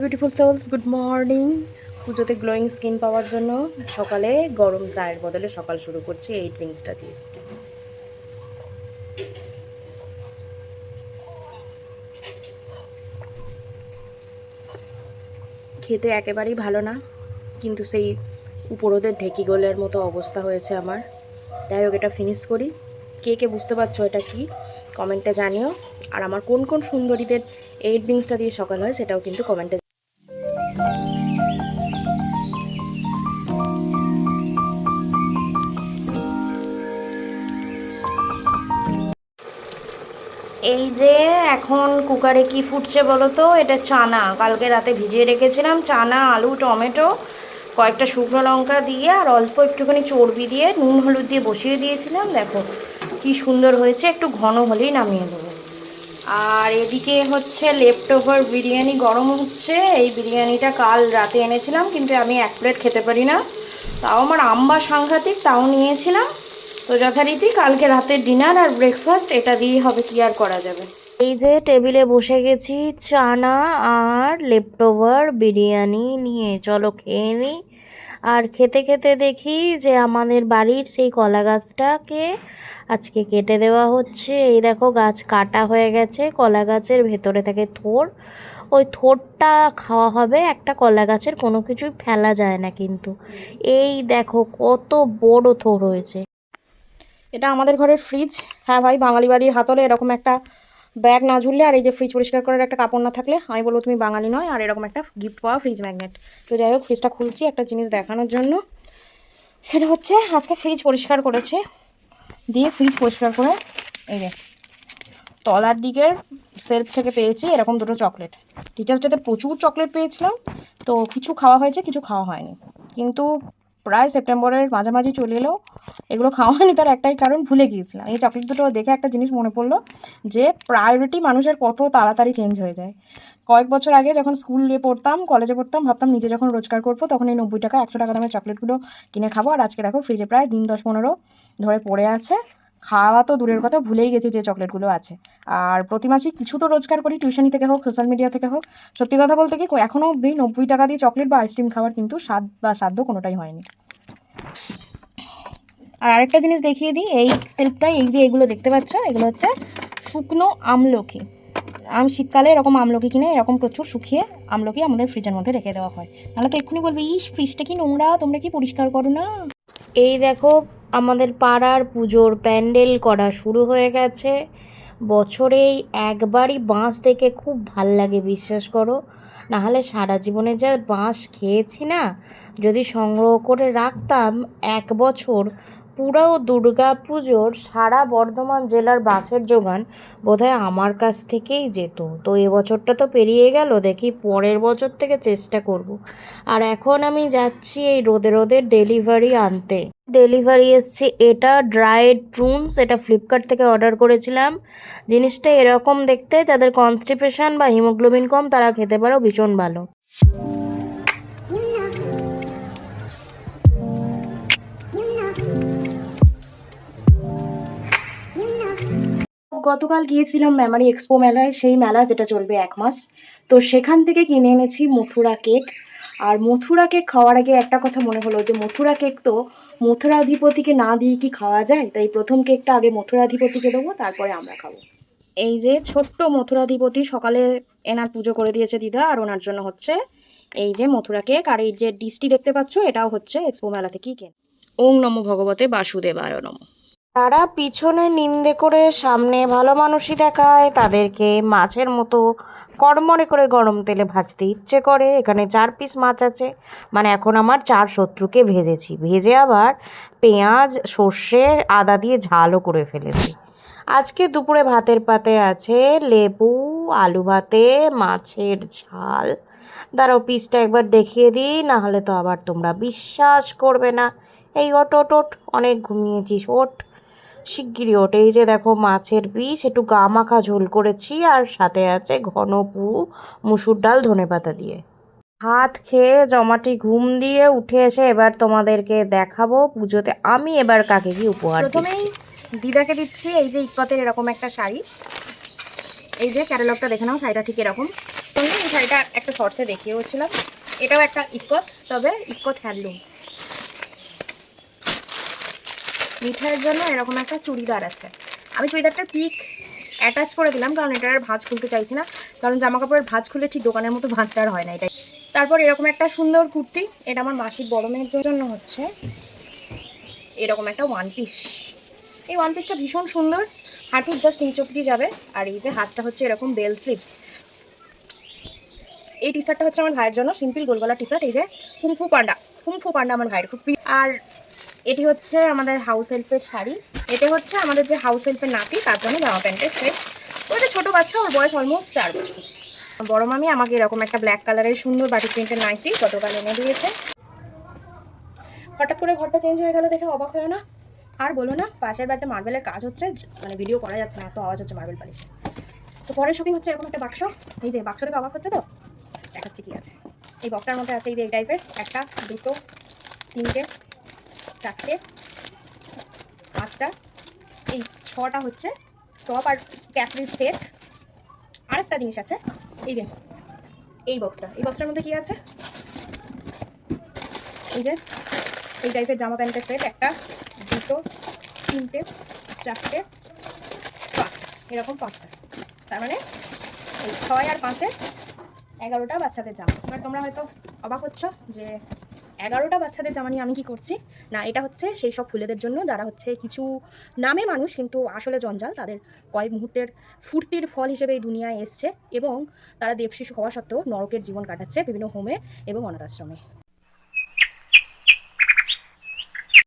Beautiful souls, good morning. পুজোতে glowing skin পাওয়ার জন্য সকালে গরম চায়ের বদলে সকাল শুরু করছি এই ড্রিঙ্কসটা দিয়ে। খেতে একেবারেই ভালো না, কিন্তু সেই উপরোদের ঢেকি গোলের মতো অবস্থা হয়েছে আমার। যাই হোক, এটা ফিনিশ করি। কে কে বুঝতে পারছো এটা কি, কমেন্টে জানিও। আর আমার কোন কোন সুন্দরীদের এই ড্রিঙ্কসটা দিয়ে সকাল হয় সেটাও কিন্তু কমেন্টে। এই যে এখন কুকারে কি ফুটছে বলো তো, এটা চানা কালকে রাতে ভিজিয়ে রেখেছিলাম। চানা, আলু, টমেটো, কয়েকটা শুকনো লঙ্কা দিয়ে আর অল্প একটুখানি চর্বি দিয়ে নুন হলুদ দিয়ে বসিয়ে দিয়েছিলাম। দেখো কি সুন্দর হয়েছে, একটু ঘন হলেই নামিয়ে দেবো। আর এদিকে হচ্ছে লেফট ওভার বিরিয়ানি গরম হচ্ছে। এই বিরিয়ানিটা কাল রাতে এনেছিলাম, কিন্তু আমি এক প্লেট খেতে পারি না, তাও আমার আম্বা সাংঘাতিক, তাও নিয়েছিলাম। তো যথারীতি কালকে রাতের ডিনার আর ব্রেকফাস্ট এটা দিয়েই হবে, কি আর করা যাবে। এই যে টেবিলে বসে গেছি চানা আর লেফট ওভার বিরিয়ানি নিয়ে, চলো খেয়ে নিই। আর খেতে খেতে দেখি যে আমাদের বাড়ির সেই কলা গাছটাকে আজকে কেটে দেওয়া হচ্ছে। এই দেখো গাছ কাটা হয়ে গেছে, কলা গাছের ভেতরে থাকে থোড়, ওই থোড়টা খাওয়া হবে। একটা কলা গাছের কোনো কিছুই ফেলা যায় না কিন্তু। এই দেখো কত বড় থোড় হয়েছে। এটা আমাদের ঘরের ফ্রিজ। হ্যাঁ ভাই, বাঙালি বাড়ির হাতলে এরকম একটা ব্যাগ না ঝুললে আর এই যে ফ্রিজ পরিষ্কার করার একটা কাপড় না থাকলে আমি বলবো তুমি বাঙালি নয়। আর এরকম একটা গিফট পাওয়া ফ্রিজ ম্যাগনেট। তো যাই হোক, ফ্রিজটা খুলছি একটা জিনিস দেখানোর জন্য। সেটা হচ্ছে আজকে ফ্রিজ পরিষ্কার করেছে, দিয়ে ফ্রিজ পরিষ্কার করে এই যে তলার দিকের সেলফ থেকে পেয়েছি এরকম দুটো চকলেট। টিচার্স ডেতে প্রচুর চকলেট পেয়েছিলাম, তো কিছু খাওয়া হয়েছে, কিছু খাওয়া হয়নি। কিন্তু প্রায় সেপ্টেম্বরের মাঝামাঝি চলে এলেও এগুলো খাওয়া হয়নি। তার একটাই কারণ, ভুলে গিয়েছিলাম। এই চকলেট দুটো দেখে একটা জিনিস মনে পড়লো, যে প্রায়োরিটি মানুষের কত তাড়াতাড়ি চেঞ্জ হয়ে যায়। কয়েক বছর আগে যখন স্কুলে পড়তাম, কলেজে পড়তাম, ভাবতাম নিজে যখন রোজগার করবো তখন এই 90 টাকা 100 টাকা দামের চকলেটগুলো কিনে খাবো। আর আজকে দেখো ফ্রিজে প্রায় দিন 10-15 ধরে পড়ে আছে। খাওয়া তো দূরের কথা, ভুলেই গেছি যে চকলেটগুলো আছে। আর প্রতি মাসে কিছু তো রোজগার করি, টিউশনি থেকে হোক, সোশ্যাল মিডিয়া থেকে হোক। সত্যি কথা বলতে কি, এখনও অবধি 90 টাকা দিয়ে চকলেট বা আইসক্রিম খাওয়ার কিন্তু স্বাদ বা সাধ্য কোনোটাই হয়নি। আর আরেকটা জিনিস দেখিয়ে দিই, এই সেলফটাই, এই যে এগুলো দেখতে পাচ্ছ, এগুলো হচ্ছে শুকনো আমলকি। আমি শীতকালে এরকম আমলকি কিনে এরকম প্রচুর শুকিয়ে আমলকি আমাদের ফ্রিজের মধ্যে রেখে দেওয়া হয়। নাহলে তো এক্ষুনি বলবে, ইস ফ্রিজটা কি নোংরা, তোমরা কি পরিষ্কার করো না। এই দেখো আমাদের পাড়ার পুজোর প্যান্ডেল করা শুরু হয়ে গেছে। বছরেই একবারই বাঁশ দেখে খুব ভাল লাগে, বিশ্বাস করো। নাহলে সারা জীবনে যা বাঁশ খেয়েছি না, যদি সংগ্রহ করে রাখতাম এক বছর, পুরো দুর্গা পুজোর সারা বর্ধমান জেলার বাঁশের জোগান বোধহয় আমার কাছ থেকেই যেত। তো এবছরটা তো পেরিয়ে গেল, দেখি পরের বছর থেকে চেষ্টা করব। আর এখন আমি যাচ্ছি এই রোদে রোদে ডেলিভারি আনতে। ডেলিভারি এসছে এটা ড্রাইড প্রুনস, এটা ফ্লিপকার্ট থেকে অর্ডার করেছিলাম। জিনিসটা এরকম দেখতে, যাদের কনস্টিপেশন বা হিমোগ্লোবিন কম তারা খেতে পারো, ভীষণ ভালো। গতকাল গিয়েছিলাম মেমারি এক্সপো মেলায়, সেই মেলা যেটা চলবে 1 মাস। তো সেখান থেকে কিনে এনেছি মথুরা কেক। আর মথুরা কেক খাওয়ার আগে একটা কথা মনে হলো, যে মথুরা কেক তো মথুরাধিপতিকে না দিয়ে কি খাওয়া যায়, তাই প্রথম কেকটা আগে মথুরাধিপতিকে দেবো, তারপরে আমরা খাবো। এই যে ছোট্ট মথুরাধিপতি, সকালে এনার পুজো করে দিয়েছে দিদা, আর ওনার জন্য হচ্ছে এই যে মথুরা কেক। আর এই যে ডিশটি দেখতে পাচ্ছ, এটাও হচ্ছে এক্সপো মেলা থেকেই কেন। ওং নমো ভগবতে বাসুদেবায় নমঃ। তারা পিছনে নিন্দে করে সামনে ভালো মানুষই দেখায়, তাদেরকে মাছের মতো কড়মড়ে করে গরম তেলে ভাজতে ইচ্ছে করে। এখানে 4 পিস মাছ আছে, মানে এখন আমার 4 শত্রুকে ভেজেছি, ভেজে আবার পেঁয়াজ সর্ষে আদা দিয়ে ঝালও করে ফেলেছি। আজকে দুপুরে ভাতের পাতে আছে লেবু, আলু ভাতে মাছের ঝাল। দাঁড়াও পিসটা একবার দেখিয়ে দিই, না হলে তো আবার তোমরা বিশ্বাস করবে না। এই ওট ওট ওট, অনেক ঘুমিয়েছিস, ওঠ শিগগিরই ওঠ। এই যে দেখো মাছের পিস, একটু গা মাখা ঝোল করেছি, আর সাথে আছে ঘন পুরু মুসুর ডাল ধনেপাতা দিয়ে। ভাত খেয়ে জমাটি ঘুম দিয়ে উঠে এসে এবার তোমাদেরকে দেখাবো পুজোতে আমি এবার কাকে কি উপহার দিচ্ছি। প্রথমেই দিদাকে দিচ্ছি এই যে ইক্কতের এরকম একটা শাড়ি। এই যে ক্যাটালগটা দেখে নাও, শাড়িটা ঠিক এরকম। এই শাড়িটা একটা শর্টসে দেখিয়েছিলাম, এটাও একটা ইক্কত, তবে ইক্কত হ্যান্ডলুম। মিঠাইয়ের জন্য এরকম একটা চুড়িদার আছে, আমি চুড়িদারটার পিক অ্যাটাচ করে দিলাম কারণ এটার ভাঁজ খুলতে চাইছি না, কারণ জামা কাপড়ের ভাঁজ খুলে ঠিক দোকানের মতো ভাঁজটা আর হয় না এটাই। তারপর এরকম একটা সুন্দর কুর্তি, এটা আমার মাসির বড় মেয়ের জন্য হচ্ছে এরকম একটা ওয়ান পিস। এই ওয়ান পিসটা ভীষণ সুন্দর, হাঁটুর জাস্ট নিচে অব্দি যাবে, আর এই যে হাতটা হচ্ছে এরকম বেল স্লিভস। এই টি শার্টটা হচ্ছে আমার ভাইয়ের জন্য, সিম্পল গোলগলা টি শার্ট, এই যে কুমফু পান্ডা আমার ভাইয়ের খুব প্রিয়। আর এটি হচ্ছে আমাদের হাউস হেল্পের শাড়ি, এটা হচ্ছে আমাদের যে হাউস হেল্পের নাতি তার জন্য জামা প্যান্টের সেট। ওটা ছোটো বাচ্চা, ওর বয়স অলমোস্ট 4 বছর। বড় মামি আমাকে এরকম একটা ব্ল্যাক কালারের সুন্দর বাটি প্রিন্টের নাইটি গতকাল এনে দিয়েছে। হঠাৎ করে ঘরটা চেঞ্জ হয়ে গেল দেখে অবাক হয় না? আর বলো না, পাশের বাড়িতে মার্বেলের কাজ হচ্ছে, মানে ভিডিও করা যাচ্ছে না, এত আওয়াজ হচ্ছে মার্বেল পালিশে। তো পরে শপিং হচ্ছে এরকম একটা বাক্স, এই যে বাক্স থেকে অবাক হচ্ছে তো, দেখাচ্ছি কি আছে। এই বক্সটার মধ্যে আছে এই যে এই টাইপের 1টা 2টো 3টে 4টে 5টা, এই 6টা হচ্ছে টপ আর ক্যাপরির সেট। আরেকটা জিনিস আছে, এই যে এই বক্সটার মধ্যে কি আছে, এই যে এই টাইপের জামা প্যান্টের সেট, 1টা 2টো 3টে 4টে 5টা, এরকম 5টা, তার মানে এই 6 আর 5-এ 11টা বাচ্চাদের জামা। এবার তোমরা হয়তো অবাক হচ্ছ যে 11টা বাচ্চাদের জামা নিয়ে আমি কি করছি। না, এটা হচ্ছে সেই সব ফুলেদের জন্য যারা হচ্ছে কিছু নামে মানুষ কিন্তু আসলে জঞ্জাল, তাদের কয়েক মুহূর্তের ফুর্তির ফল হিসেবে এই দুনিয়ায় এসছে এবং তারা দেবশিশু হওয়া সত্ত্বেও নরকের জীবন কাটাচ্ছে বিভিন্ন হোমে এবং অনাথ আশ্রমে।